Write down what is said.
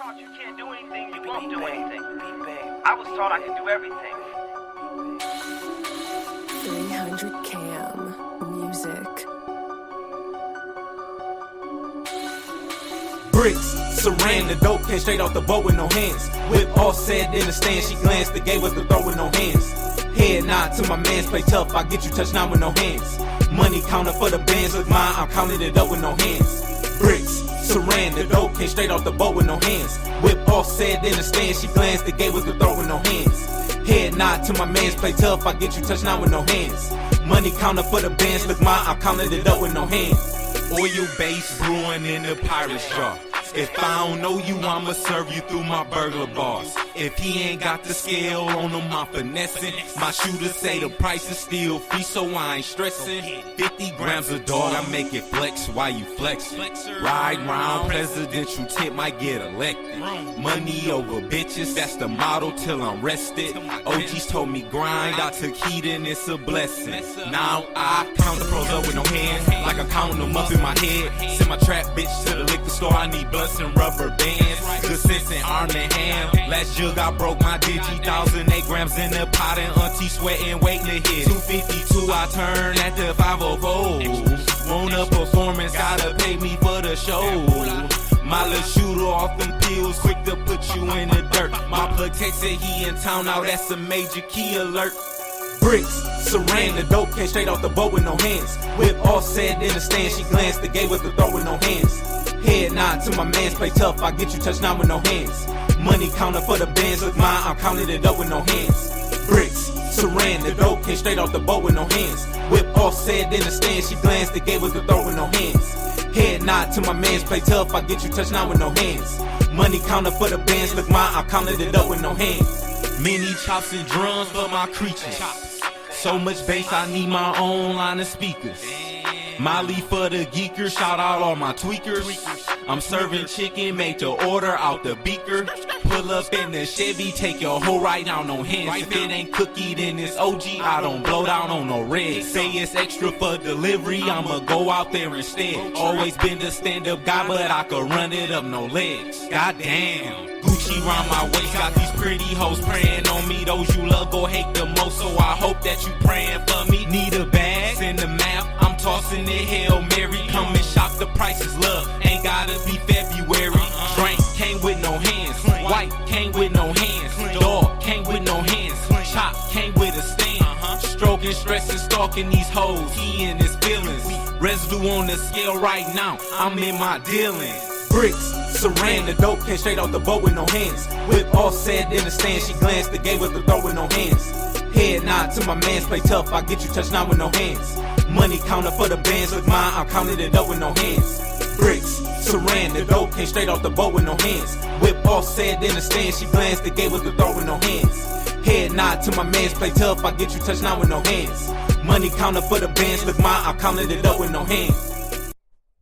taught you can't do anything, you won't do anything. I was taught I could do everything. 300 Cam Music. Bricks, saran, the dope came straight off the boat with no hands. Whip all said in the stand, she glanced, the gave us the throw with no hands. Head nod to my mans, play tough, I get you touchdown with no hands. Money counter for the bands, look mine, I'm counting it up with no hands. Bricks, saran, the dope came straight off the boat with no hands. Whip all said in the stand, she glanced, the gave us the throw with no hands. Head nod to my mans, play tough, I get you touchdown with no hands. Money counter for the bands, look mine, I'm counting it up with no hands. Oil base brewing in the pirate's jar. If I don't know you, I'ma serve you through my burglar bars. If he ain't got the scale on him, I'm finessing. My shooters say the price is still free, so I ain't stressing. 50 grams of dog, I make it flex while you flex. Ride round, presidential tip might get elected. Money over bitches, that's the model till I'm rested. OGs told me grind, I took heat and it's a blessing. Now I count the pros up with no hands, like I'm counting them up in my head. Send my trap bitch to the liquor store, I need blunts and rubber bands. Good sense and arm and ham. Last jug I broke my digi, 1,008 grams in the pot and auntie sweating, waiting to hit. 252 I turn at the 504. Want a performance, gotta pay me for the show. My little shooter off them pills, quick to put you in the dirt. My plug text said he in town, now that's a major key alert. Bricks, saran, the dope came straight off the boat with no hands. Whip all said in the stand, she glanced, the gave us the throw with no hands. Head nod to my mans, play tough, I get you touchdown with no hands. Money counter for the bands, look mine, I'm counting it up with no hands. Bricks, saran, the dope came straight off the boat with no hands. Whip all said in the stand, she glanced, the gave us the throw with no hands. Head nod to my mans, play tough, I get you touchdown with no hands. Money counter for the bands, look mine, I'm counting it up with no hands. Many chops and drums for my creatures. So much bass, I need my own line of speakers. Molly for the geekers, shout out all my tweakers. I'm serving chicken made to order out the beaker. Pull up in the Chevy, take your hoe right down on hands. If it ain't cookie, then it's OG, I don't blow down on no red. Say it's extra for delivery, I'ma go out there instead. Always been the stand-up guy, but I could run it up, no legs. Goddamn. Gucci round my waist, got these pretty hoes praying on me. Those you love go hate the most, so I hope that you praying for me. Need a bag, send a map, I'm tossing it Hail Mary. Come and shop, the price is love, ain't gotta be February. Drink came with no hands, white came with no hands, dog came with no hands, chop came with a stand. Stroking, stressing, stalking these hoes, he in his feelings. Residue on the scale right now, I'm in my dealings. Bricks, saran, the dope came straight off the boat with no hands. Whip all said in the stand, she glanced, the gave us the throw with no hands. Head nod to my mans, play tough, I get you touchdown with no hands. Money counter for the bands, look mine, I'm counting it up with no hands. Bricks, saran, the dope came straight off the boat with no hands. Whip all said in the stand, she glanced, the gave us the throw with no hands. Head nod to my mans, play tough, I get you touchdown with no hands. Money counter for the bands, look mine, I'm counting it up with no hands.